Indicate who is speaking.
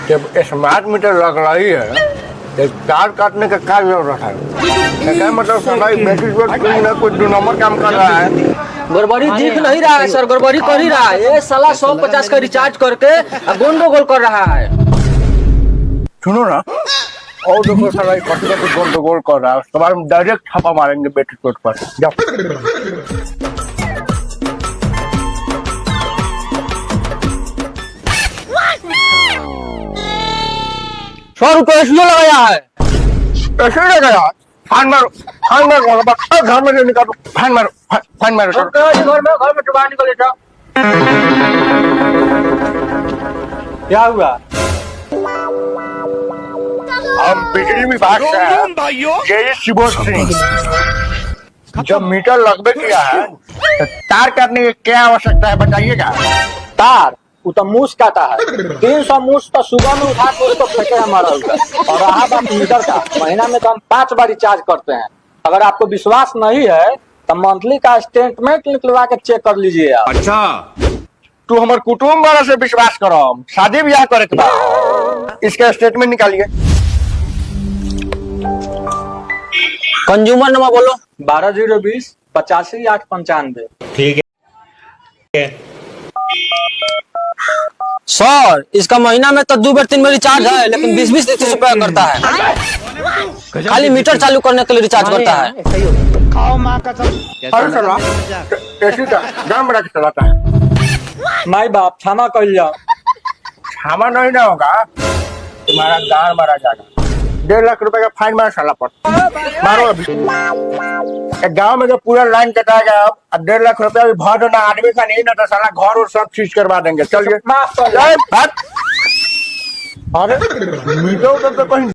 Speaker 1: जब smart meter लग रही है तो तार काटने का क्या जरूरत है? क्या मतलब सलाई बैटरी में कोई 2 नंबर काम कर रहा है?
Speaker 2: गड़बड़ी दिख नहीं रहा है सर, गड़बड़ी कर ही रहा है। ये साला 150 का रिचार्ज करके गंडगोल कर रहा है।
Speaker 1: सुनो ना, और देखो सलाई कट के गंडगोल कर रहा है, उसके बाद हम डायरेक्ट छापा मारेंगे बैटरी कोट पर। जाओ।
Speaker 2: 100 रुपये इसलिए लगाया है।
Speaker 1: ऐसे लगाया? फाइन मारो, फाइन मारो, घर में से निकालो, फाइन मारो, फाइन मारो सर।
Speaker 2: घर में बाहर निकल जाओ। क्या हुआ?
Speaker 1: हम बिजली विभाग से हैं, जय शिवोर सिंह। जब मीटर लगभे किया है तो तार काटने की क्या आवश्यकता है बताइएगा?
Speaker 2: तार वो तो मूस काटा है। 300 मूस तो सुबह में उठा के उसको फेंके हमारा उधर। और रहा बात मीटर का, महीना में तो हम 5 बार रिचार्ज करते हैं। अगर आपको विश्वास नहीं है तो मंथली का स्टेटमेंट निकलवा के चेक कर लीजिए आप।
Speaker 1: अच्छा, तू हमारे कुटुम्ब वाला से विश्वास करो, शादी ब्याह करे के बाद इसका स्टेटमेंट निकालिए।
Speaker 2: कंज्यूमर नंबर बोलो। 12020 85 895।
Speaker 3: ठीक है
Speaker 2: सर, इसका महीना में तो 2 बार 3 बार रिचार्ज है, लेकिन 20-20 30 रुपया करता है। खाली मीटर चालू करने के लिए रिचार्ज करता है।
Speaker 1: अरे चला ऐसी दाम बढ़ा के चलाता है।
Speaker 2: माई बाप क्षमा कर जाओ।
Speaker 1: क्षमा नहीं ना होगा, तुम्हारा गार मारा जाएगा। 1.5 लाख रुपए का फाइन मार साला पर मारो। अभी गांव में जो पूरा लाइन कटाएगा अब 1.5 लाख रुपया भी भर देना, आदमी का नहीं ना तो साला घर और सब चीज करवा देंगे। चलिए। अरे मीटर तो कहीं